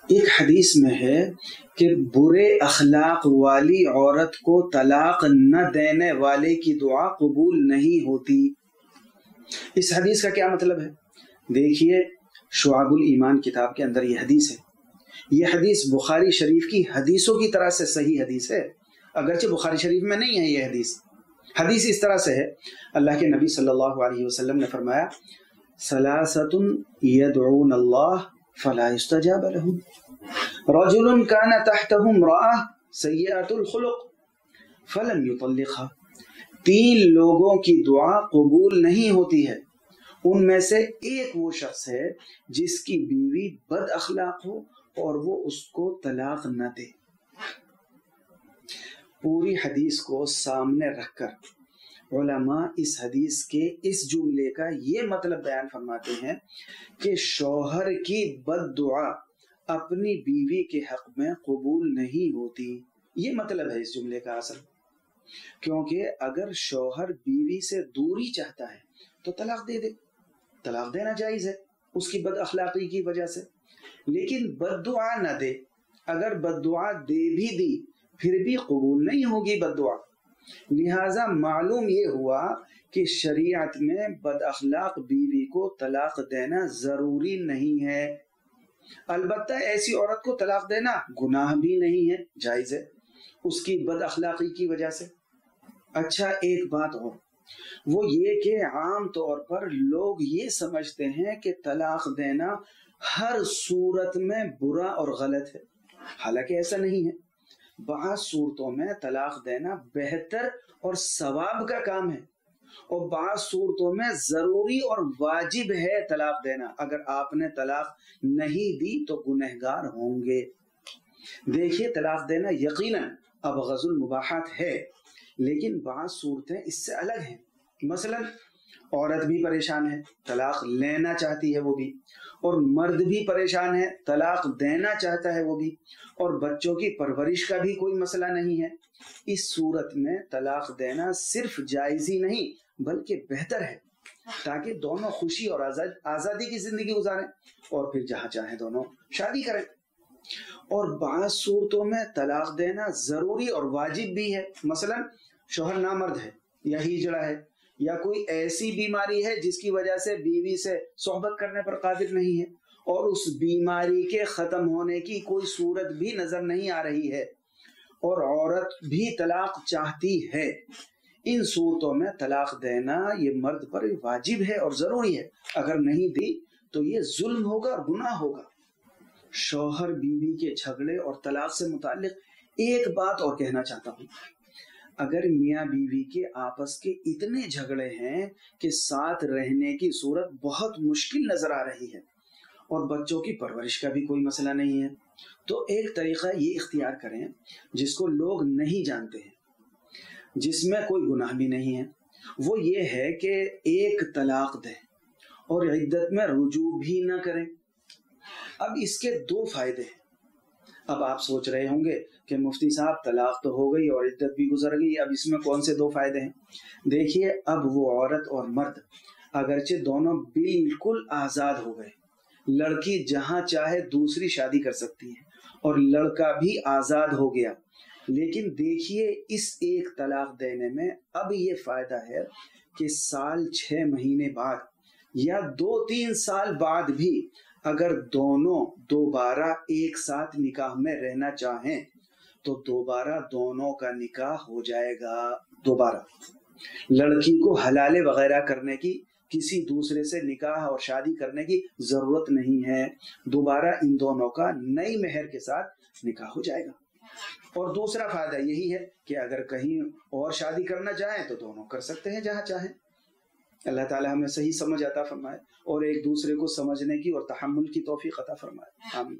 ایک حدیث میں ہے کہ برے اخلاق والی عورت کو طلاق نہ دینے والے کی دعا قبول نہیں ہوتی۔ اس حدیث کا کیا مطلب ہے؟ دیکھیے شعب الایمان کتاب کے اندر یہ حدیث ہے۔ یہ حدیث بخاری شریف کی حدیثوں کی طرح سے صحیح حدیث ہے، اگرچہ بخاری شریف میں نہیں ہے یہ حدیث۔ حدیث اس طرح سے ہے، اللہ کے نبی صلی اللہ علیہ وسلم نے فرمایا ثلاثۃ یدعون اللہ فلا یستجاب لهم، رجل كان تحته امرأة سیئۃ الخلق فلم یطلقها۔ تین لوگوں کی دعا قبول نہیں ہوتی ہے، ان میں سے ایک وہ شخص ہے جس کی بیوی بد اخلاق ہو اور وہ اس کو طلاق نہ دے۔ پوری حدیث کو سامنے رکھ کر علماء اس حدیث کے اس جملے کا یہ مطلب بیان فرماتے ہیں کہ شوہر کی بد دعا اپنی بیوی کے حق میں قبول نہیں ہوتی۔ یہ مطلب ہے اس جملے کا اصل، کیونکہ اگر شوہر بیوی سے دوری چاہتا ہے تو طلاق دے دے، طلاق دینا جائز ہے اس کی بد اخلاقی کی وجہ سے، لیکن بد دعا نہ دے۔ اگر بد دعا دے بھی دی پھر بھی قبول نہیں ہوگی بد دعا۔ لہذا معلوم یہ ہوا کہ شریعت میں بد اخلاق بیوی کو طلاق دینا ضروری نہیں ہے، البتہ ایسی عورت کو طلاق دینا گناہ بھی نہیں ہے، جائز ہے اس کی بد اخلاقی کی وجہ سے۔ اچھا ایک بات اور، وہ یہ کہ عام طور پر لوگ یہ سمجھتے ہیں کہ طلاق دینا ہر صورت میں برا اور غلط ہے، حالانکہ ایسا نہیں ہے۔ بعض صورتوں میں طلاق دینا بہتر اور ثواب کا کام ہے، اور بعض صورتوں میں ضروری اور واجب ہے طلاق دینا۔ اگر آپ نے طلاق نہیں دی تو گنہگار ہوں گے۔ دیکھیے طلاق دینا یقیناً ابغض المباحات ہے، لیکن بعض صورتیں اس سے الگ ہیں۔ مثلا عورت بھی پریشان ہے، طلاق لینا چاہتی ہے وہ بھی، اور مرد بھی پریشان ہے، طلاق دینا چاہتا ہے وہ بھی، اور بچوں کی پرورش کا بھی کوئی مسئلہ نہیں ہے۔ اس صورت میں طلاق دینا صرف جائز ہی نہیں بلکہ بہتر ہے، تاکہ دونوں خوشی اور آزادی کی زندگی گزاریں اور پھر جہاں چاہیں دونوں شادی کریں۔ اور بعض صورتوں میں طلاق دینا ضروری اور واجب بھی ہے، مثلا شوہر نامرد ہے یا ہجڑا ہے، یا کوئی ایسی بیماری ہے جس کی وجہ سے بیوی سے صحبت کرنے پر قادر نہیں ہے، اور اس بیماری کے ختم ہونے کی کوئی صورت بھی نظر نہیں آ رہی ہے، اور عورت بھی طلاق چاہتی ہے۔ ان صورتوں میں طلاق دینا یہ مرد پر واجب ہے اور ضروری ہے، اگر نہیں دی تو یہ ظلم ہوگا اور گناہ ہوگا۔ شوہر بیوی کے جھگڑے اور طلاق سے متعلق ایک بات اور کہنا چاہتا ہوں۔ اگر میاں بیوی کے آپس کے اتنے جھگڑے ہیں کہ ساتھ رہنے کی صورت بہت مشکل نظر آ رہی ہے اور بچوں کی پرورش کا بھی کوئی مسئلہ نہیں ہے، تو ایک طریقہ یہ اختیار کریں جس کو لوگ نہیں جانتے ہیں، جس میں کوئی گناہ بھی نہیں ہے۔ وہ یہ ہے کہ ایک طلاق دیں اور عدت میں رجوع بھی نہ کریں۔ اب اس کے دو فائدے ہیں۔ اب آپ سوچ رہے ہوں گے کہ مفتی صاحب طلاق تو ہو گئی اور عدت بھی گزر گئی، اب اس میں کون سے دو فائدے ہیں؟ دیکھیے اب وہ عورت اور مرد اگرچہ دونوں بالکل آزاد ہو گئے، لڑکی جہاں چاہے دوسری شادی کر سکتی ہے اور لڑکا بھی آزاد ہو گیا، لیکن دیکھیے اس ایک طلاق دینے میں اب یہ فائدہ ہے کہ سال 6 مہینے بعد یا 2-3 سال بعد بھی اگر دونوں دوبارہ ایک ساتھ نکاح میں رہنا چاہیں تو دوبارہ دونوں کا نکاح ہو جائے گا۔ دوبارہ لڑکی کو حلالے وغیرہ کرنے کی، کسی دوسرے سے نکاح اور شادی کرنے کی ضرورت نہیں ہے، دوبارہ ان دونوں کا نئی مہر کے ساتھ نکاح ہو جائے گا۔ اور دوسرا فائدہ یہی ہے کہ اگر کہیں اور شادی کرنا چاہیں تو دونوں کر سکتے ہیں جہاں چاہیں۔ اللہ تعالی ہمیں صحیح سمجھ عطا فرمائے اور ایک دوسرے کو سمجھنے کی اور تحمل کی توفیق عطا فرمائے، آمین۔